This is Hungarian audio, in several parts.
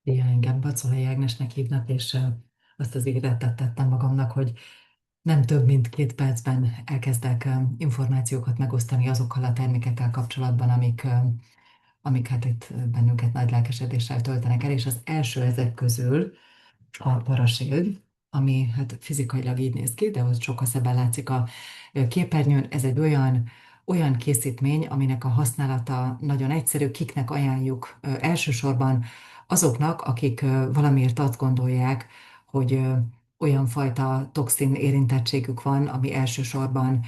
Igen, engem Bacolai Ágnesnek hívnak, és azt az ígéretet tettem magamnak, hogy nem több mint 2 percben elkezdek információkat megosztani azokkal a termékekkel kapcsolatban, amik hát itt bennünket nagy lelkesedéssel töltenek el, és az első ezek közül a Parashield, ami hát fizikailag így néz ki, de ott sokkal szebben látszik a képernyőn. Ez egy olyan készítmény, aminek a használata nagyon egyszerű, kiknek ajánljuk elsősorban azoknak, akik valamiért azt gondolják, hogy olyan fajta toxin érintettségük van, ami elsősorban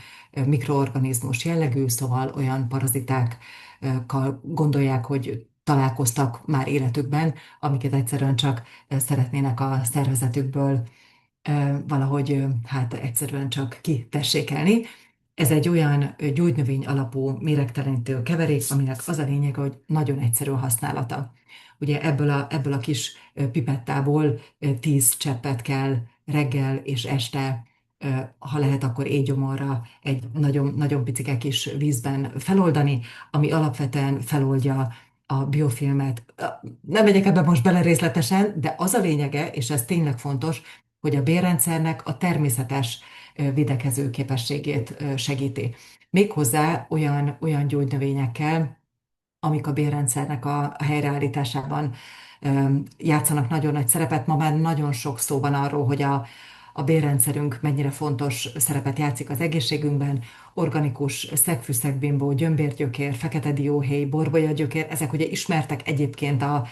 mikroorganizmus jellegű, szóval olyan parazitákkal gondolják, hogy találkoztak már életükben, amiket egyszerűen csak szeretnének a szervezetükből valahogy hát egyszerűen csak kitessékelni. Ez egy olyan gyógynövény alapú méregtelenítő keverék, aminek az a lényege, hogy nagyon egyszerű a használata. Ugye ebből a kis pipettából 10 cseppet kell reggel és este, ha lehet, akkor éjgyomorra egy nagyon, nagyon picike kis vízben feloldani, ami alapvetően feloldja a biofilmet. Nem megyek ebbe most bele részletesen, de az a lényege, és ez tényleg fontos, hogy a bélrendszernek a természetes védekező képességét segíti. Méghozzá olyan gyógynövényekkel, amik a bélrendszernek a helyreállításában játszanak nagyon nagy szerepet. Ma már nagyon sok szó van arról, hogy a bélrendszerünk mennyire fontos szerepet játszik az egészségünkben. Organikus szegfű-szegbimbó, gyömbérgyökér, fekete dióhéj, borbolyagyökér, ezek ugye ismertek egyébként a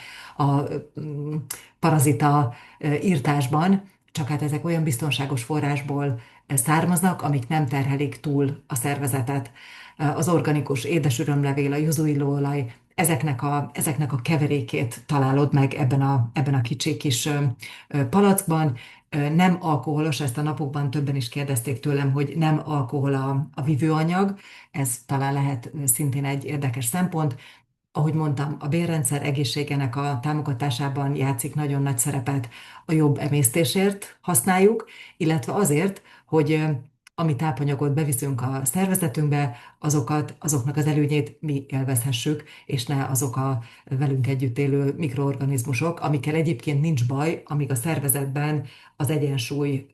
mm, parazita írtásban, csak hát ezek olyan biztonságos forrásból származnak, amik nem terhelik túl a szervezetet. Az organikus édesürömlevél, a juzuillóolaj, ezeknek a keverékét találod meg ebben a kicsi kis palackban. Nem alkoholos, ezt a napokban többen is kérdezték tőlem, hogy nem alkohol a vívőanyag, ez talán lehet szintén egy érdekes szempont. Ahogy mondtam, a bélrendszer egészségének a támogatásában játszik nagyon nagy szerepet, a jobb emésztésért használjuk, illetve azért, hogy ami tápanyagot beviszünk a szervezetünkbe, azoknak az előnyét mi élvezhessük, és ne azok a velünk együtt élő mikroorganizmusok, amikkel egyébként nincs baj, amíg a szervezetben az egyensúly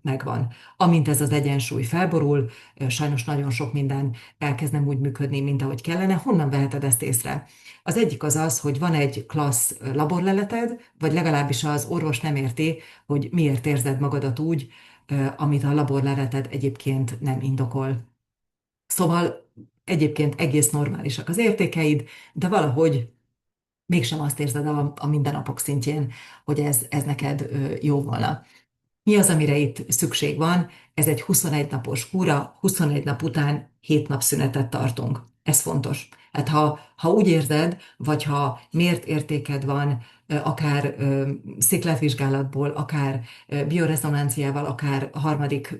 megvan. Amint ez az egyensúly felborul, sajnos nagyon sok minden elkezd nem úgy működni, mint ahogy kellene. Honnan veheted ezt észre? Az egyik az, hogy van egy klassz laborleleted, vagy legalábbis az orvos nem érti, hogy miért érzed magadat úgy, amit a laborleleted egyébként nem indokol. Szóval egyébként egész normálisak az értékeid, de valahogy mégsem azt érzed a mindennapok szintjén, hogy ez neked jó volna. Mi az, amire itt szükség van? Ez egy 21 napos kúra, 21 nap után 7 nap szünetet tartunk. Ez fontos. Hát ha úgy érzed, vagy ha mért értéked van, akár szikletvizsgálatból, akár biorezonanciával, akár a harmadik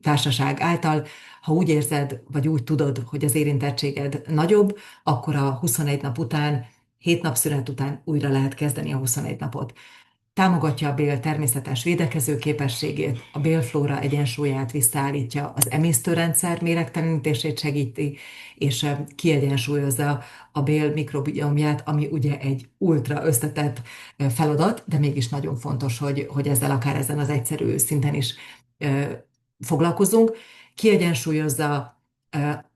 társaság által, ha úgy érzed, vagy úgy tudod, hogy az érintettséged nagyobb, akkor a 21 nap után, 7 nap szünet után újra lehet kezdeni a 21 napot. Támogatja a bél természetes védekező képességét, a bélflóra egyensúlyát visszaállítja, az emésztőrendszer méregtelenítését segíti, és kiegyensúlyozza a bél mikrobiomját, ami ugye egy ultra összetett feladat, de mégis nagyon fontos, hogy ezzel akár ezen az egyszerű szinten is foglalkozunk. Kiegyensúlyozza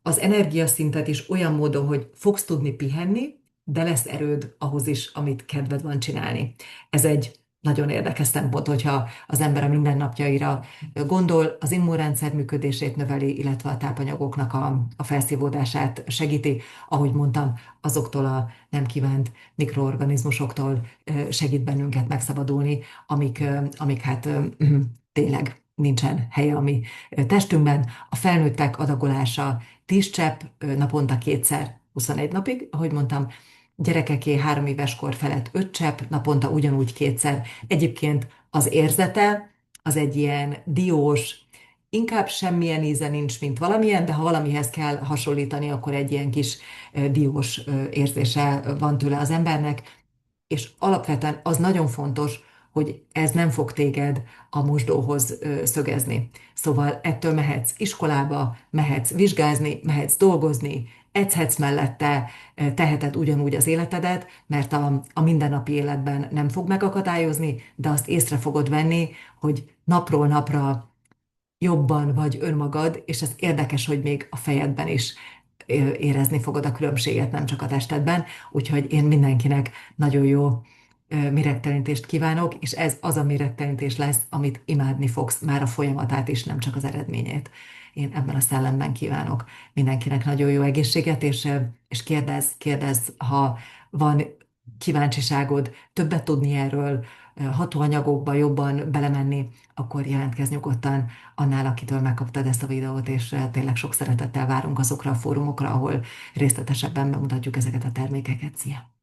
az energiaszintet is olyan módon, hogy fogsz tudni pihenni, de lesz erőd ahhoz is, amit kedved van csinálni. Ez egy nagyon érdekes szempont, hogyha az ember a mindennapjaira gondol, az immunrendszer működését növeli, illetve a tápanyagoknak a felszívódását segíti, ahogy mondtam, azoktól a nem kívánt mikroorganizmusoktól segít bennünket megszabadulni, amik hát tényleg nincsen helye a mi testünkben. A felnőttek adagolása 10 csepp naponta kétszer, 21 napig, ahogy mondtam, gyerekeké 3 éves kor felett 5 csepp, naponta ugyanúgy kétszer. Egyébként az érzete az egy ilyen diós, inkább semmilyen íze nincs, mint valamilyen, de ha valamihez kell hasonlítani, akkor egy ilyen kis diós érzése van tőle az embernek, és alapvetően az nagyon fontos, hogy ez nem fog téged a mosdóhoz szögezni. Szóval ettől mehetsz iskolába, mehetsz vizsgázni, mehetsz dolgozni, edzhetsz mellette, teheted ugyanúgy az életedet, mert a mindennapi életben nem fog megakadályozni, de azt észre fogod venni, hogy napról napra jobban vagy önmagad, és ez érdekes, hogy még a fejedben is érezni fogod a különbséget, nem csak a testedben. Úgyhogy én mindenkinek nagyon jó méregtelenítést kívánok, és ez az a méregtelenítés lesz, amit imádni fogsz már a folyamatát is, nem csak az eredményét. Én ebben a szellemben kívánok mindenkinek nagyon jó egészséget, és kérdezz, ha van kíváncsiságod többet tudni erről, hatóanyagokba jobban belemenni, akkor jelentkezz nyugodtan annál, akitől megkaptad ezt a videót, és tényleg sok szeretettel várunk azokra a fórumokra, ahol részletesebben bemutatjuk ezeket a termékeket. Szia!